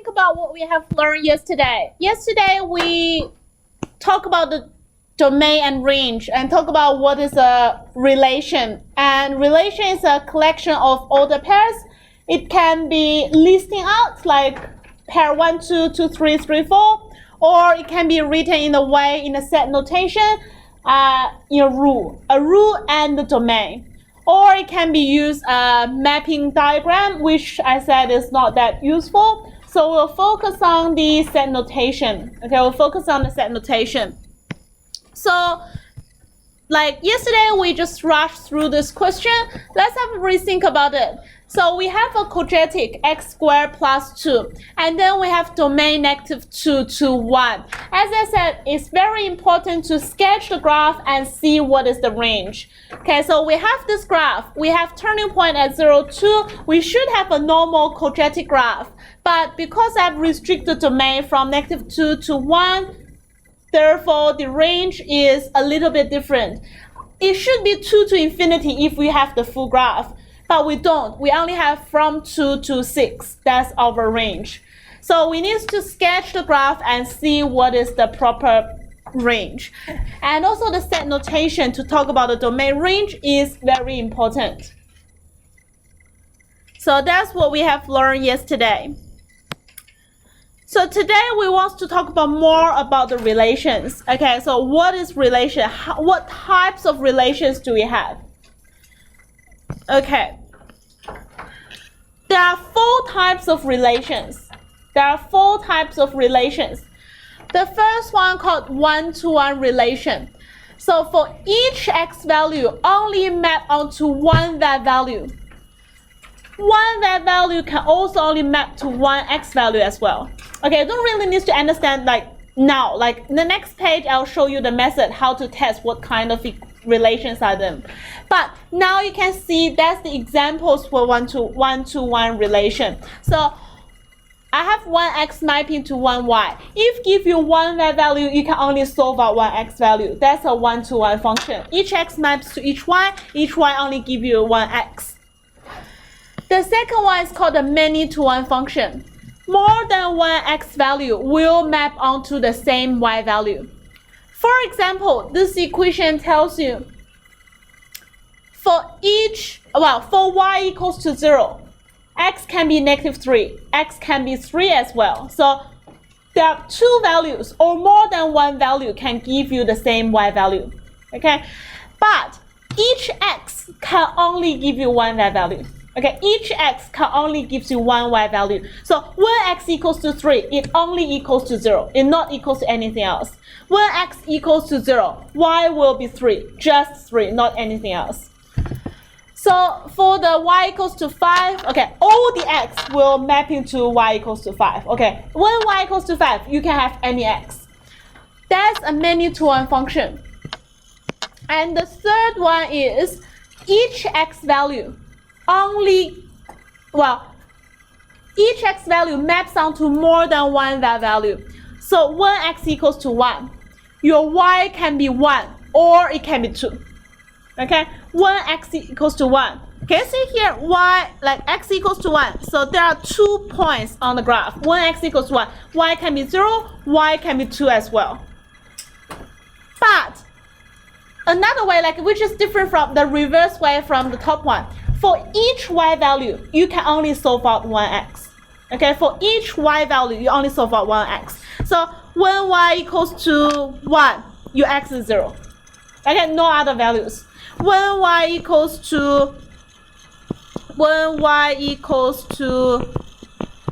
think about what we have learned yesterday. Yesterday we talked about the domain and range and talk about what is a relation. And relation is a collection of all the pairs. It can be listing out like pair 1, 2, 2, 3, 3, 4, or it can be written in a way in a set notation, in a rule and the domain. Or it can be used a mapping diagram, which I said is not that useful. So we'll focus on the set notation. Okay, we'll focus on the set notation. So, like yesterday, we just rushed through this question. Let's have a rethink about it. So we have a quadratic x squared plus 2, and then we have domain -2 to 1. As I said, it's very important to sketch the graph and see what is the range. Okay, so we have this graph. We have turning point at 0, 2. We should have a normal quadratic graph, but because I've restricted the domain from -2 to 1, therefore the range is a little bit different. It should be 2 to infinity if we have the full graph. But we don't. We only have from 2 to 6. That's our range. So we need to sketch the graph and see what is the proper range. And also the set notation to talk about the domain range is very important. So that's what we have learned yesterday. So today we want to talk about more about the relations. Okay, so what is relation? What types of relations do we have? Okay, there are 4 types of relations. The first one called one-to-one relation. So for each x value, only map onto one that value. One that value can also only map to one x value as well. Okay, you don't really need to understand like now. Like in the next page, I'll show you the method how to test what kind of relations are them. But now you can see that's the examples for one-to-one relation. So I have one x mapping to one y. If give you one y value, you can only solve out one x value. That's a one-to-one function. Each x maps to each y only give you one x. The second one is called a many-to-one function. More than one x value will map onto the same y value. For example, this equation tells you for y equals to 0, x can be -3, x can be 3 as well. So there are 2 values or more than one value can give you the same y value. Okay, but each x can only give you one y value. Okay, each x can only give you one y value. So when x equals to 3, it only equals to 0. It not equals to anything else. When x equals to 0, y will be 3. Just 3, not anything else. So for the y equals to 5, okay, all the x will map into y equals to 5. Okay, when y equals to 5, you can have any x. That's a many-to-one function. And the third one is each x value each x value maps onto more than one that value. So when x equals to 1, your y can be 1 or it can be 2. Okay, when x equals to 1. Okay, see here, x equals to 1. So there are 2 points on the graph. When x equals to 1, y can be 0, y can be 2 as well. But another way, which is different from the reverse way from the top one. For each y value, you can only solve out one x. Okay, for each y value, you only solve out one x. So when y equals to 1, your x is 0. Okay, no other values. When y equals to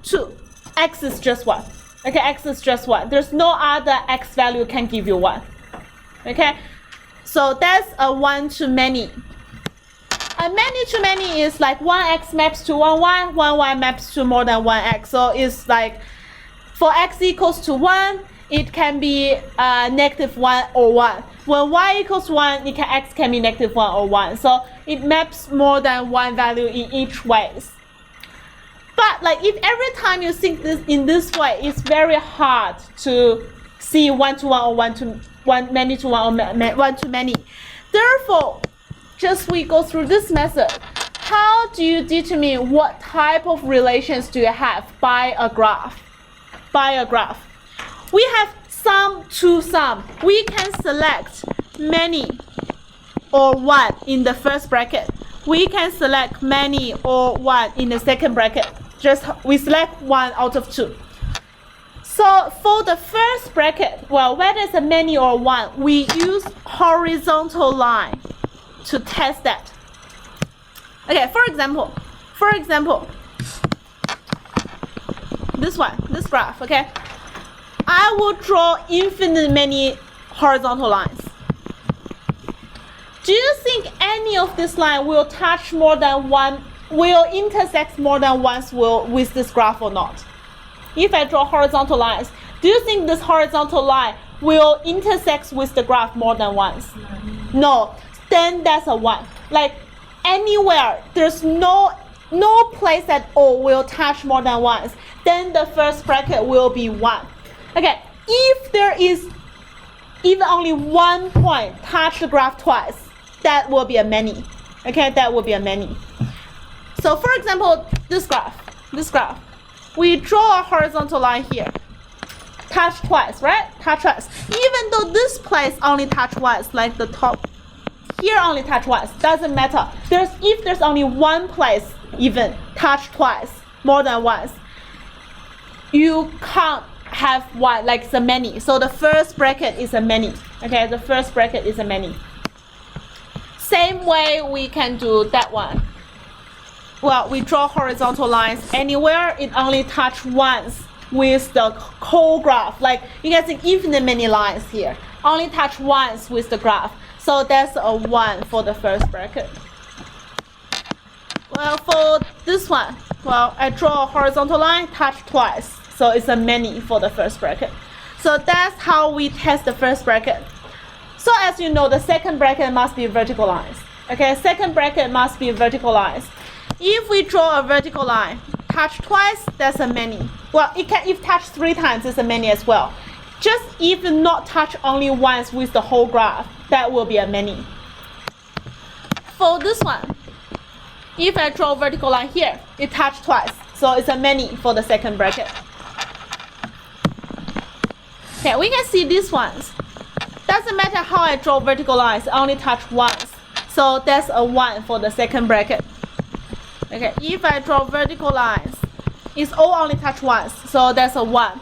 2, x is just 1. Okay, x is just 1. There's no other x value can give you 1. Okay, so that's a one-to-many. A many-to-many is like one x maps to one y maps to more than one x. So it's like for x equals to 1, it can be -1 or 1. When y equals 1, x can be -1 or 1. So it maps more than one value in each ways. But if every time you think this in this way, it's very hard to see one-to-one or many-to-one or one-to-many. Therefore, just we go through this method. How do you determine what type of relations do you have by a graph? by a graph. We have sum to sum. We can select many or one in the first bracket. We can select many or one in the second bracket. Just we select one out of two. So for the first bracket, well, whether it's a many or one, we use horizontal line to test that. Okay, for example, this graph, okay? I will draw infinite many horizontal lines. Do you think any of this line will touch more than one, will intersect more than once with this graph or not? If I draw horizontal lines, do you think this horizontal line will intersect with the graph more than once? No, then that's a 1. Like anywhere, there's no place at all will touch more than once, then the first bracket will be 1. Okay, if there is even only one point touch the graph twice, that will be a many. Okay, that will be a many. So for example, this graph, we draw a horizontal line here, touch twice, right? Touch twice. Even though this place only touch once, like the top here only touch once, doesn't matter. If there's only one place even touch twice, more than once, you can't have one, like it's a many. So the first bracket is a many. Okay, the first bracket is a many. Same way we can do that one. Well, we draw horizontal lines anywhere, it only touch once with the whole graph. Like you can see infinite many lines here, only touch once with the graph. So that's a 1 for the first bracket. Well, for this one, well, I draw a horizontal line, touch twice. So it's a many for the first bracket. So that's how we test the first bracket. So as you know, the second bracket must be vertical lines. Okay, second bracket must be vertical lines. If we draw a vertical line, touch twice, that's a many. Well, if touch 3 times, it's a many as well. Just if not touch only once with the whole graph, that will be a many. For this one, if I draw a vertical line here, it touch twice, so it's a many for the second bracket. Okay, we can see these ones. Doesn't matter how I draw vertical lines, only touch once. So that's a 1 for the second bracket. Okay, if I draw vertical lines, it's all only touch once, so that's a 1.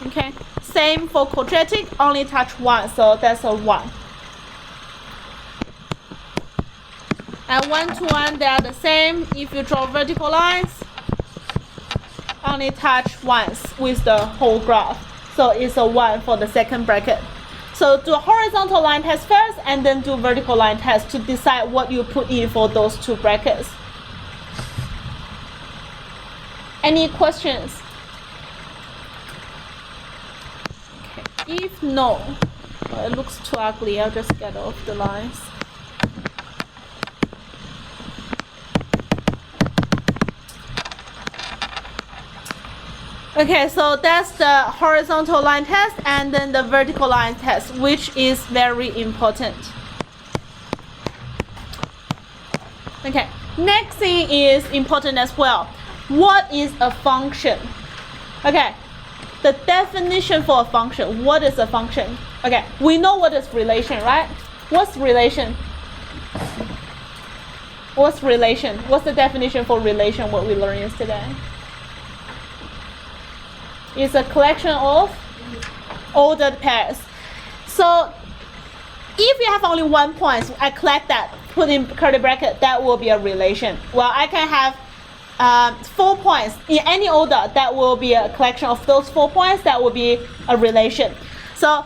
Okay, same for quadratic, only touch once, so that's a 1. And 1 to 1, they are the same. If you draw vertical lines, only touch once with the whole graph, so it's a 1 for the second bracket. So do a horizontal line test first, and then do vertical line test to decide what you put in for those 2 brackets. Any questions? Okay. If no, well, it looks too ugly, I'll just get off the lines. Okay, so that's the horizontal line test and then the vertical line test, which is very important. Okay, next thing is important as well. What is a function? Okay, the definition for a function. What is a function? Okay, we know what is relation, right? What's relation? What's relation? What's the definition for relation, what we learned yesterday? It's a collection of ordered pairs. So if you have only 1 point, I collect that, put in curly bracket, that will be a relation. Well, I can have 4 points in any order, that will be a collection of those 4 points, that will be a relation. So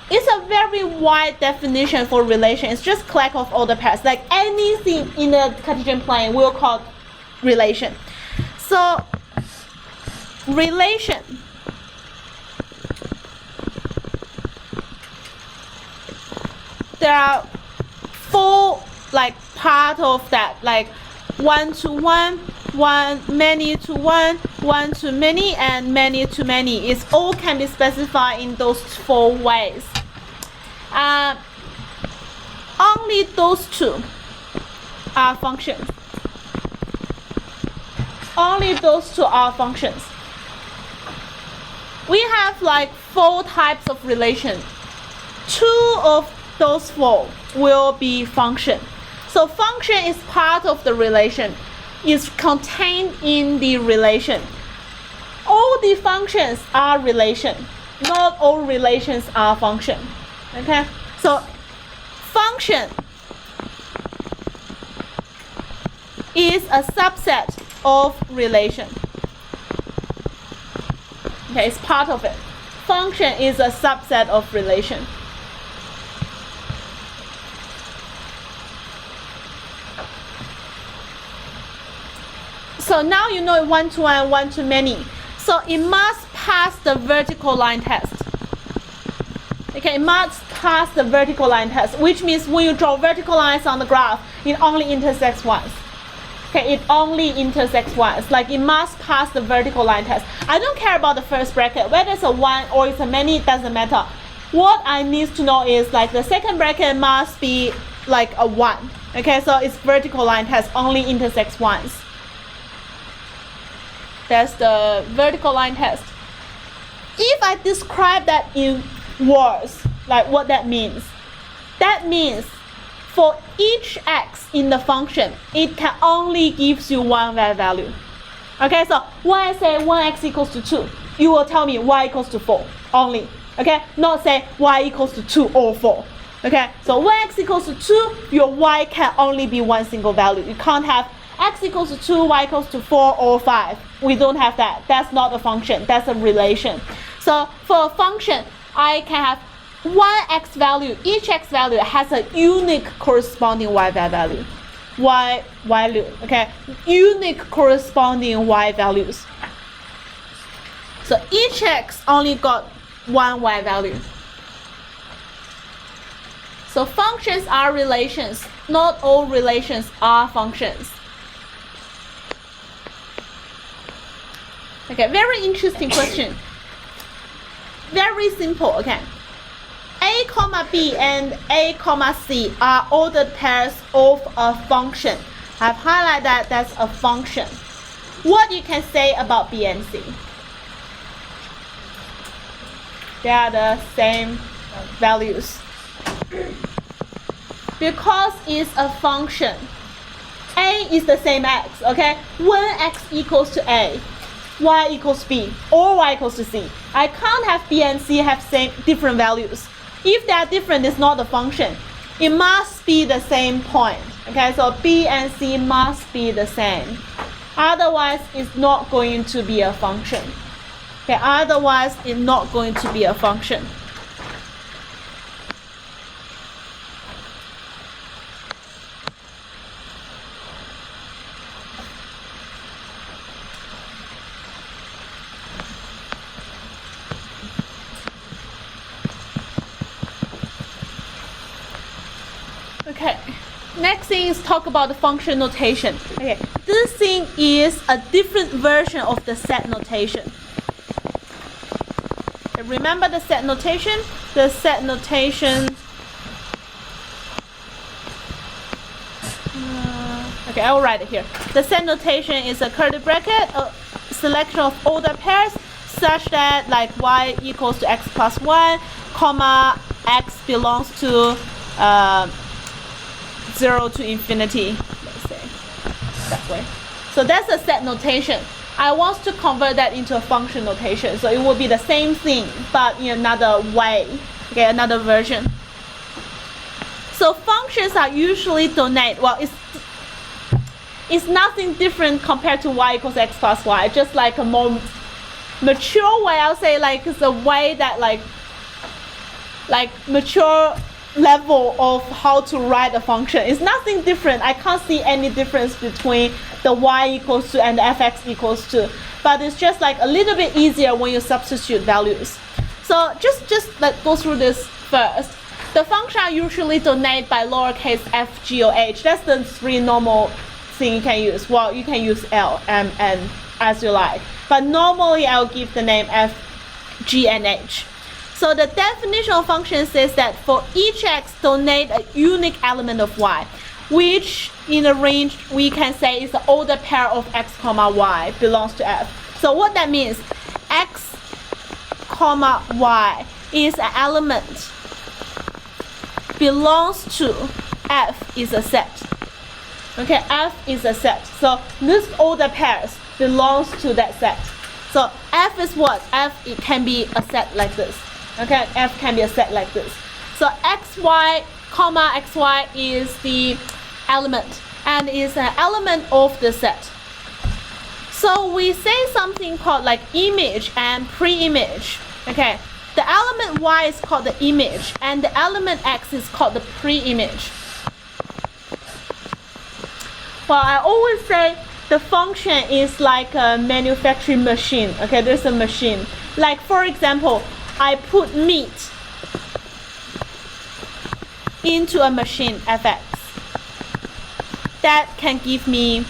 it's a very wide definition for relation. It's just collect of ordered pairs. Like anything in the Cartesian plane we'll call relation. So relation, there are 4 like part of that, like 1 to 1, 1 many to 1, 1 to many, and many to many. It's all can be specified in those 4 ways. Only those 2 are functions. Only those 2 are functions. we have like 4 types of relation. 2 of those 4 will be function. So function is part of the relation, is contained in the relation. All the functions are relation. Not all relations are function. Okay? So function is a subset of relation. Okay, it's part of it. Function is a subset of relation. So now you know one-to-one, one-to-many. So it must pass the vertical line test. Okay, it must pass the vertical line test, which means when you draw vertical lines on the graph, it only intersects once. Okay, it only intersects once. Like it must pass the vertical line test. I don't care about the first bracket, whether it's a 1 or it's a many, it doesn't matter. What I need to know is like the second bracket must be like a 1. Okay, so it's vertical line test, only intersects once. That's the vertical line test. If I describe that in words, like what that means for each x in the function, it can only give you one value. Okay, so when I say 1x equals to 2, you will tell me y equals to 4 only. Okay, not say y equals to 2 or 4. Okay, so when x equals to 2, your y can only be one single value. You can't have x equals to 2, y equals to 4 or 5. We don't have that. That's not a function. That's a relation. So for a function, I can have one x value. Each x value has a unique corresponding y value. Y value. Okay, unique corresponding y values. So each x only got one y value. So functions are relations. Not all relations are functions. Okay, very interesting question. Very simple, okay. A comma B and A comma C are ordered pairs of a function. I've highlighted that that's a function. What you can say about B and C? They are the same values. Because it's a function, A is the same x, okay? When x equals to A, y equals b, or y equals to c. I can't have b and c have different values. If they are different, it's not a function. It must be the same point. Okay, so b and c must be the same. Otherwise, it's not going to be a function. Okay, otherwise, it's not going to be a function. Okay, next thing is talk about the function notation. Okay, this thing is a different version of the set notation. Okay, remember the set notation? The set notation. Okay, I will write it here. The set notation is a curly bracket, a selection of ordered pairs, such that like y equals to x plus 1, comma x belongs to 0 to infinity, let's say, that way. So that's a set notation. I want to convert that into a function notation. So it will be the same thing, but in another way, okay, another version. So functions are usually donate. Well, it's nothing different compared to y equals x plus y, just like a more mature way. I'll say like it's a way that like mature level of how to write a function. It's nothing different. I can't see any difference between the y equals to and the fx equals to, but it's just like a little bit easier when you substitute values. So just let's go through this first. The function are usually denoted by lowercase f, g, or h. That's the 3 normal thing you can use. Well, you can use l, m, n as you like, but normally I'll give the name f, g, and h. So the definitional function says that for each x, donate a unique element of y, which in a range we can say is the ordered pair of x comma y belongs to f. So what that means, x comma y is an element belongs to F is a set. Okay, F is a set. So this order pairs belongs to that set. So F is what? F, it can be a set like this. Okay, F can be a set like this. So xy comma xy is the element and is an element of the set. So we say something called like image and pre-image. Okay, the element y is called the image and the element x is called the pre-image. Well, I always say the function is like a manufacturing machine. Okay, there's a machine. Like for example, I put meat into a machine fx. That can give me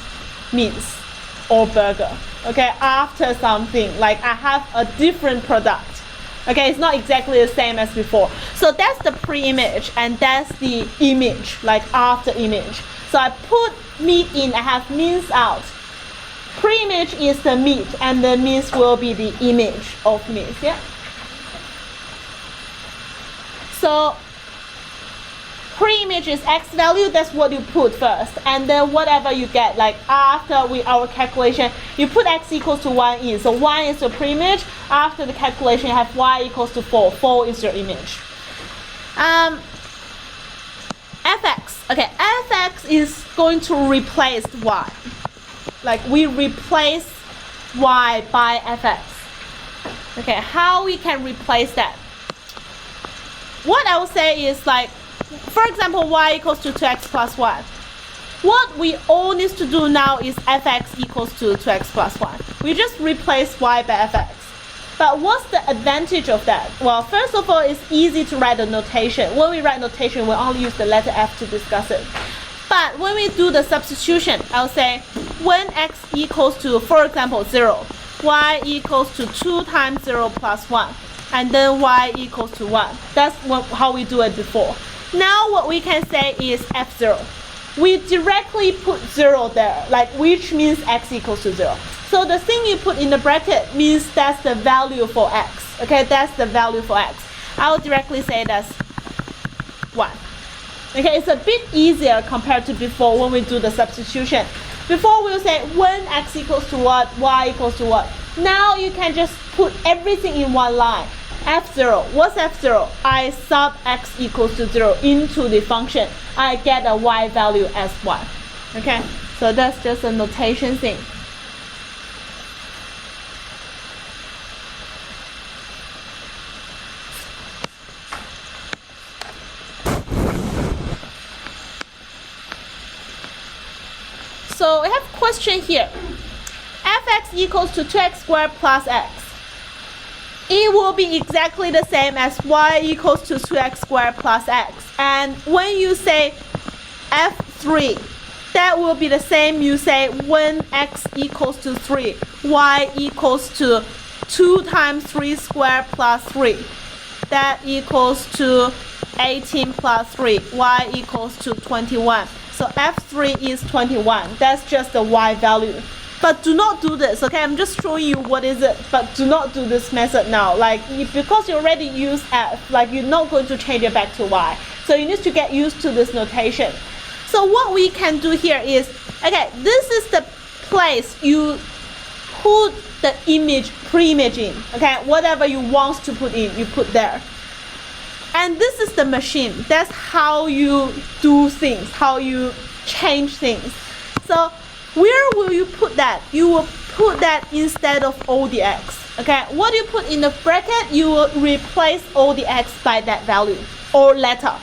meats or burger. Okay, after something like I have a different product. Okay, it's not exactly the same as before. So that's the pre-image and that's the image, like after image. So I put meat in, I have means out. Pre-image is the meat and the means will be the image of meat. Yeah. So pre-image is x value, that's what you put first, and then whatever you get, like after our calculation, you put x equals to 1 in, so 1 is your pre-image. After the calculation, you have y equals to 4, 4 is your image. Fx, okay, Fx is going to replace y, like we replace y by Fx. Okay, how we can replace that? What I will say is like, for example, y equals to 2x plus 1. What we all need to do now is fx equals to 2x plus 1. We just replace y by fx. But what's the advantage of that? Well, first of all, it's easy to write a notation. When we write notation, we only use the letter f to discuss it. But when we do the substitution, I'll say when x equals to, for example, 0, y equals to 2 times 0 plus 1, and then y equals to 1. That's how we do it before. Now what we can say is f0. We directly put 0 there, like which means x equals to 0. So the thing you put in the bracket means that's the value for x. Okay, that's the value for x. I'll directly say that's 1. Okay, it's a bit easier compared to before when we do the substitution. Before we'll say when x equals to what, y equals to what. Now you can just put everything in one line. f0, what's f0? I sub x equals to 0 into the function. I get a y value as 1. Okay, so that's just a notation thing. So we have a question here. fx equals to 2x squared plus x. It will be exactly the same as y equals to 2x squared plus x. And when you say f3, that will be the same. You say when x equals to 3, y equals to 2 times 3 squared plus 3. That equals to 18 plus 3. Y equals to 21. So f3 is 21. That's just the y value. But do not do this, okay? I'm just showing you what is it, but do not do this method now. Like, because you already use f, like you're not going to change it back to y. So you need to get used to this notation. So what we can do here is, okay, this is the place you put the image, pre-image in, okay? Whatever you want to put in, you put there. And this is the machine. That's how you do things, how you change things. So where will you put that? You will put that instead of all the x. Okay, what you put in the bracket, you will replace all the x by that value, or letter,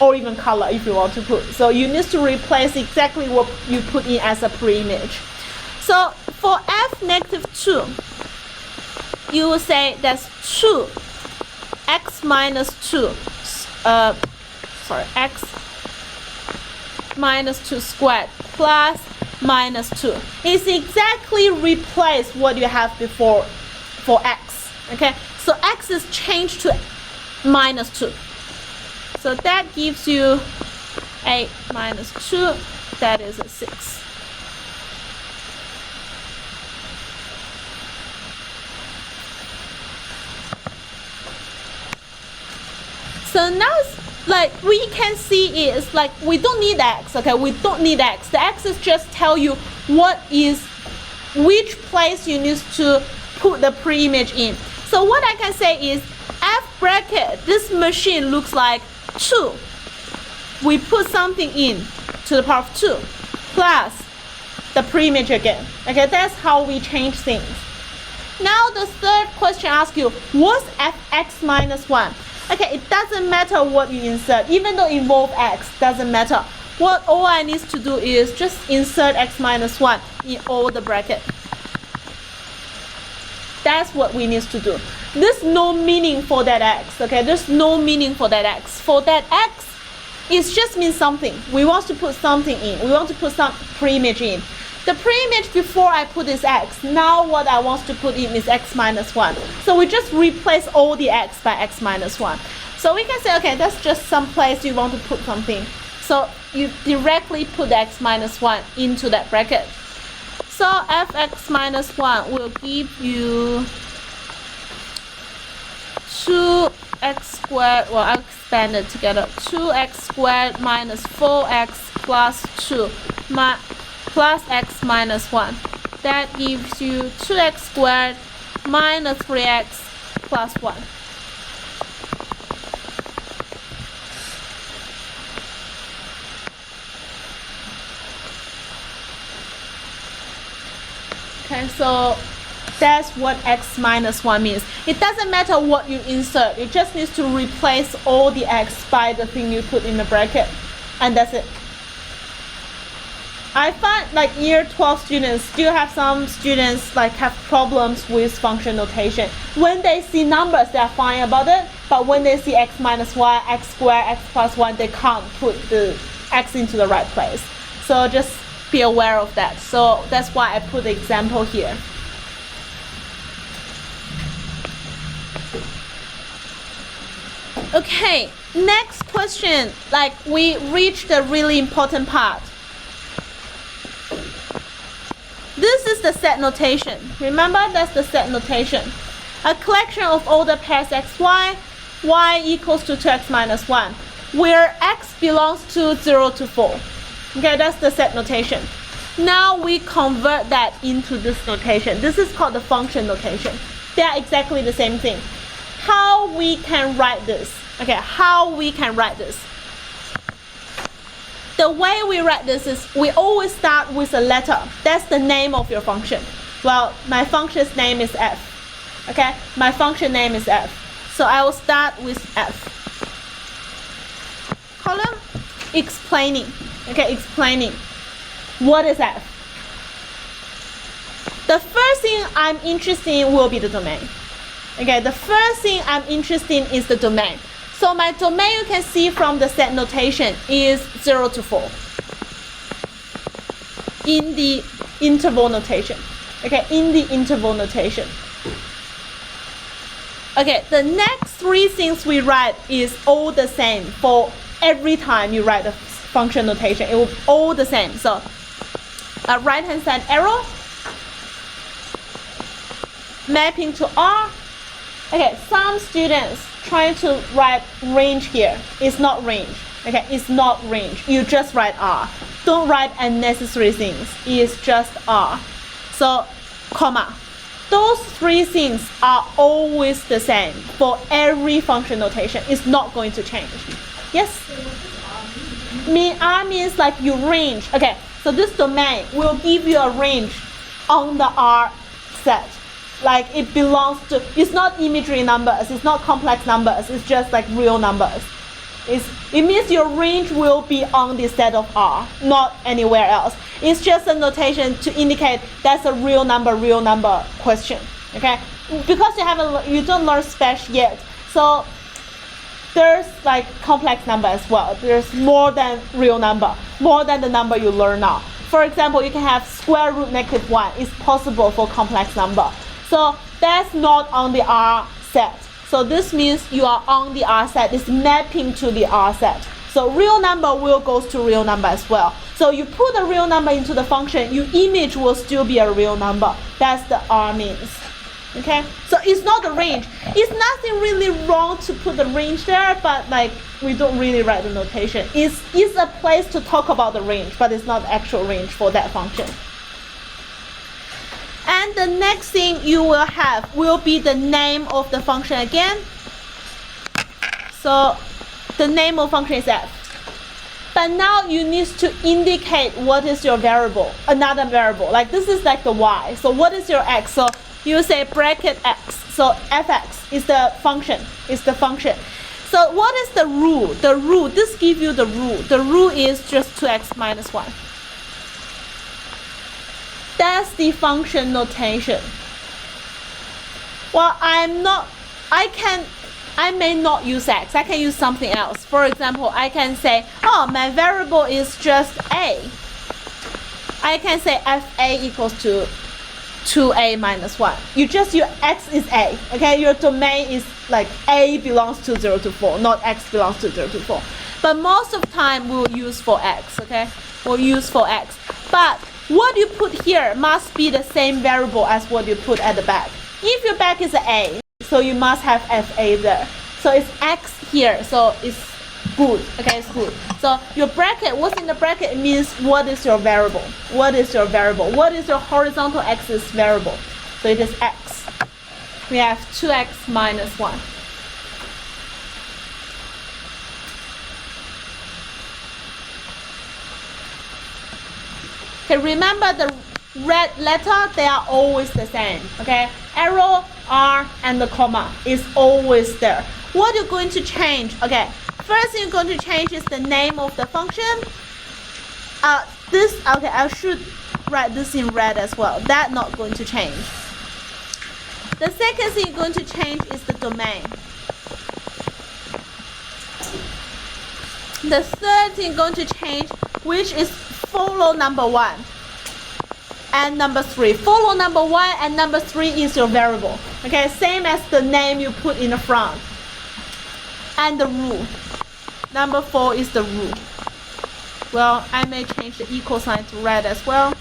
or even color if you want to put. So you need to replace exactly what you put in as a pre-image. So for f negative 2, you will say that's 2 x minus 2, x minus 2 squared plus minus 2. It's exactly replace what you have before for x. Okay, so x is changed to minus 2. So that gives you 8 minus 2, that is a 6. So now like we can see is like we don't need x, okay? We don't need x. The x is just tell you which place you need to put the pre-image in. So what I can say is f bracket, this machine looks like 2. We put something in to the power of 2 plus the pre-image again. Okay, that's how we change things. Now the third question asks you, what's fx minus 1? Okay, it doesn't matter what you insert, even though it involve x, doesn't matter. All I need to do is just insert x minus 1 in all the bracket. That's what we need to do. There's no meaning for that x, okay? There's no meaning for that x. For that x, it just means something. We want to put something in. We want to put some pre-image in. The pre-image before I put this x, now what I want to put in is x minus 1. So we just replace all the x by x minus 1. So we can say, okay, that's just some place you want to put something. So you directly put the x minus 1 into that bracket. So fx minus 1 will give you 2x squared, well, I'll expand it together, 2x squared minus 4x plus 2 plus x minus 1. That gives you 2x squared minus 3x plus 1. Okay, so that's what x minus 1 means. It doesn't matter what you insert. It just needs to replace all the x by the thing you put in the bracket. And that's it. I find like year 12 students, still have some students like have problems with function notation. When they see numbers, they're fine about it. But when they see x minus 1, x squared, x plus 1, they can't put the x into the right place. So just be aware of that. So that's why I put the example here. Okay, next question. Like we reached the really important part. This is the set notation. Remember, that's the set notation. A collection of all the pairs x, y, y equals to 2x minus 1, where x belongs to 0 to 4. Okay, that's the set notation. Now we convert that into this notation. This is called the function notation. They are exactly the same thing. How we can write this? Okay, how we can write this? The way we write this is we always start with a letter. That's the name of your function. Well, my function's name is f. Okay, my function name is f. So I will start with f. Column explaining. Okay, explaining. What is f? The first thing I'm interested in will be the domain. Okay, the first thing I'm interested in is the domain. So my domain, you can see from the set notation, is 0 to 4 in the interval notation. Okay, in the interval notation. Okay, the next 3 things we write is all the same for every time you write the function notation. It will be all the same. So a right-hand side arrow, mapping to R. Okay, some students trying to write range here. It's not range. Okay, it's not range. You just write R. Don't write unnecessary things. It's just R. So, comma. Those 3 things are always the same for every function notation. It's not going to change. Yes? R means like you range. Okay, so this domain will give you a range on the R set. Like it belongs to, it's not imagery numbers, it's not complex numbers, it's just like real numbers. It means your range will be on the set of R, not anywhere else. It's just a notation to indicate that's a real number question. Okay, because you don't learn special yet, so there's like complex number as well. There's more than real number, more than the number you learn now. For example, you can have square root -1. It's possible for complex number. So that's not on the R set. So this means you are on the R set. It's mapping to the R set. So real number will go to real number as well. So you put a real number into the function, your image will still be a real number. That's the R means. Okay? So it's not the range. It's nothing really wrong to put the range there, but like we don't really write the notation. It's a place to talk about the range, but it's not the actual range for that function. And the next thing you will have will be the name of the function again. So the name of function is f. But now you need to indicate what is your variable, another variable. Like this is like the y. So what is your x? So you say bracket x. So fx is the function. So what is the rule? The rule, this gives you the rule. The rule is just 2x minus 1. That's the function notation. Well, I may not use x. I can use something else. For example, I can say, oh, my variable is just a. I can say fa equals to 2a minus 1. You just use x is a. Okay, your domain is like a belongs to 0 to 4, not x belongs to 0 to 4. But most of the time we'll use for x. Okay, we'll use for x. But what you put here must be the same variable as what you put at the back. If your back is a, so you must have fa there. So it's x here, so it's good. Okay, it's good. So your bracket, what's in the bracket, it means what is your variable? What is your variable? What is your horizontal axis variable? So it is x. We have 2x minus 1. Okay, remember the red letter, they are always the same. Okay, arrow, r, and the comma is always there. What you're going to change? Okay, first thing you're going to change is the name of the function. Okay, I should write this in red as well. That's not going to change. The second thing you're going to change is the domain. The third thing you're going to change, which is follow number 1 and number 3. Follow number 1 and number 3 is your variable. Okay, same as the name you put in the front. And the rule. Number 4 is the rule. Well, I may change the equal sign to red as well.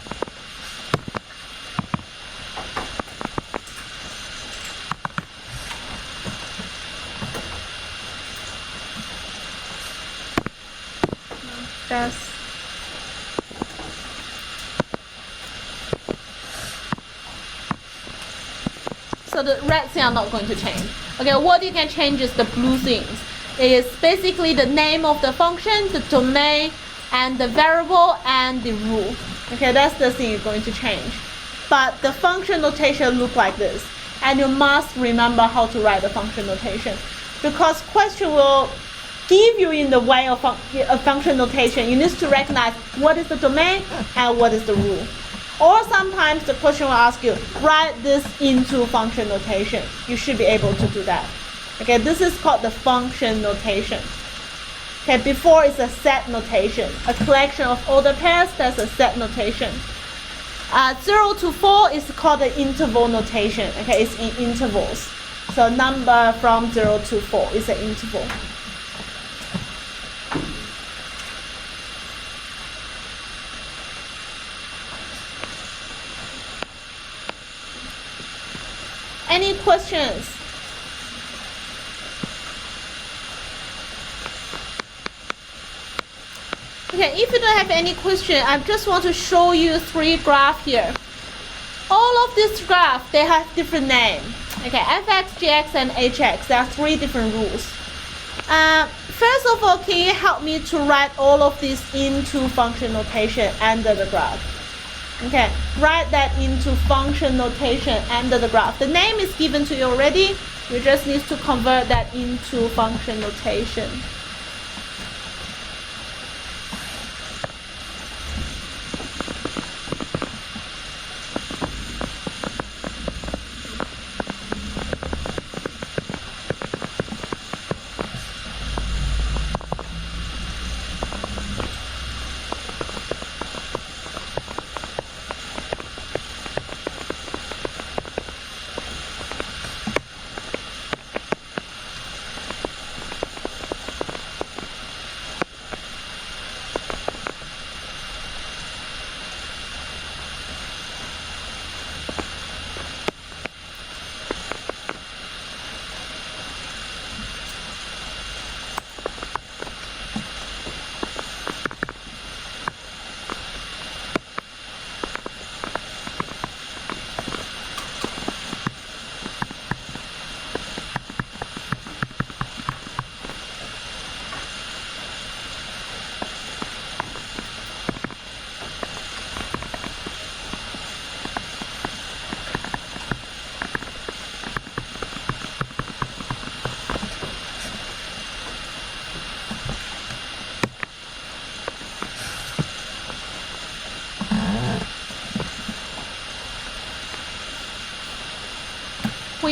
That's so the red thing are not going to change. Okay, what you can change is the blue things. It is basically the name of the function, the domain, and the variable, and the rule. Okay, that's the thing you're going to change. But the function notation look like this. And you must remember how to write the function notation. Because question will give you in the way of function notation. You need to recognize what is the domain and what is the rule. Or sometimes the question will ask you, write this into function notation. You should be able to do that. Okay, this is called the function notation. Okay, before it's a set notation. A collection of ordered pairs, that's a set notation. 0 to 4 is called the interval notation. Okay, it's in intervals. So number from 0 to 4 is an interval. Any questions? Okay, if you don't have any question, I just want to show you 3 graphs here. All of these graphs, they have different names. Okay, fx, gx, and hx. There are 3 different rules. First of all, can you help me to write all of this into function notation under the graph? Okay, write that into function notation under the graph. The name is given to you already. You just need to convert that into function notation.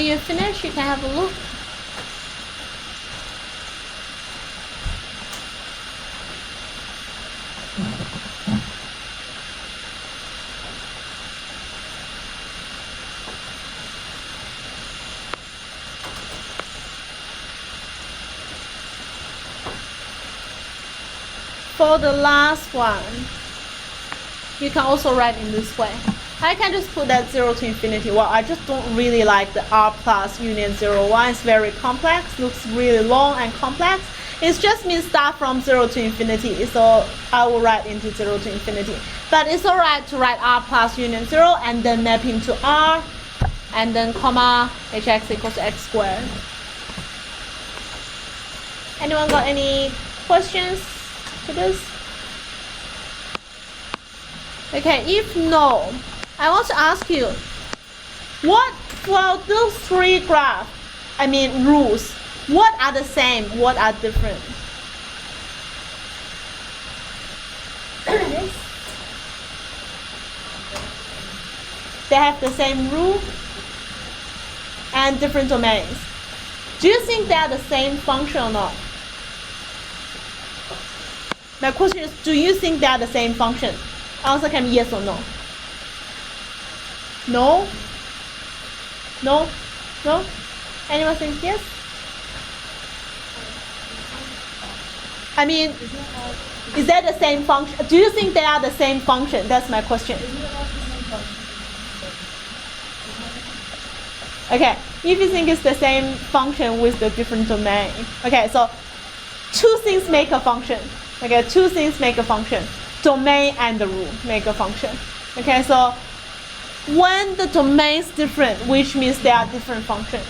when you finish, you can have a look. For the last one, you can also write in this way. I can just put that 0 to infinity. Well, I just don't really like the r plus union 0, 1. It's very complex, looks really long and complex. It just means start from 0 to infinity, so I will write into 0 to infinity. But it's alright to write r plus union 0 and then mapping to r, and then comma hx equals to x squared. Anyone got any questions to this? Okay, if no, I want to ask you, what for those three rules, what are the same, what are different? They have the same rule and different domains. Do you think they are the same function or not? My question is, do you think they are the same function? Answer can be yes or no. No? No? No? Anyone think yes? I mean, is that the same function? Do you think they are the same function? That's my question. Okay, if you think it's the same function with the different domain. Okay, so two things make a function. Okay, two things make a function. Domain and the rule make a function. Okay, so when the domain is different, which means they are different functions.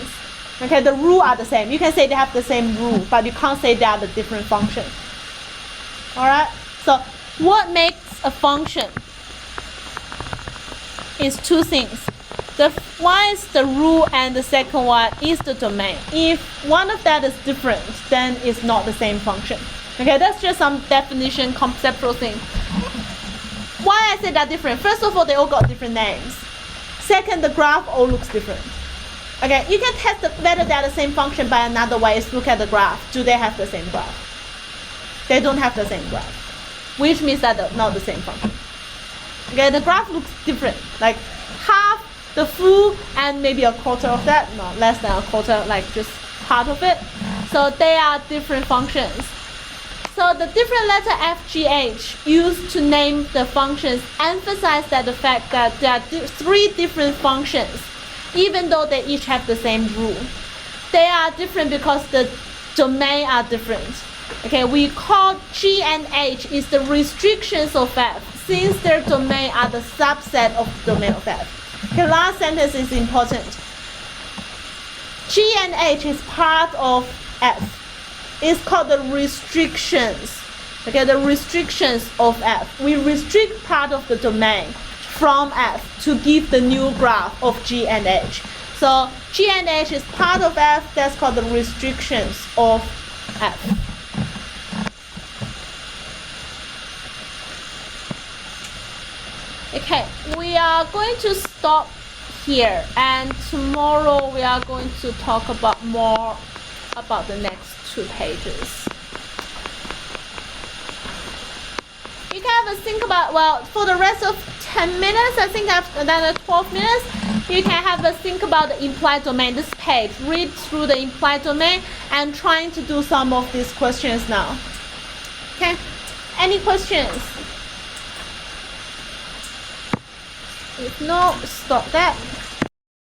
Okay, the rule are the same. You can say they have the same rule, but you can't say they are the different function. Alright, so what makes a function is two things. The one is the rule and the second one is the domain. If one of that is different, then it's not the same function. Okay, that's just some definition, conceptual thing. Why I say they're different? First of all, they all got different names. Second, the graph all looks different. Okay, you can test whether they're the same function by another way is look at the graph. Do they have the same graph? They don't have the same graph, which means that they're not the same function. Okay, the graph looks different, like half, the full, and maybe a quarter of that. No, less than a quarter, like just part of it. So they are different functions. So the different letter F, G, H used to name the functions emphasize that the fact that there are three different functions, even though they each have the same rule. They are different because the domain are different. Okay, we call G and H is the restrictions of F, since their domain are the subset of the domain of F. The last sentence is important. G and H is part of F. It's called the restrictions. Okay, the restrictions of F. We restrict part of the domain from F to give the new graph of G and H. So G and H is part of F. That's called the restrictions of F. Okay, we are going to stop here, and tomorrow we are going to talk about more about the next 2 pages. You can have a think about, well, for the rest of 10 minutes, I think after another 12 minutes, you can have a think about the implied domain. This page, read through the implied domain and trying to do some of these questions now. Okay, any questions? If no, stop that.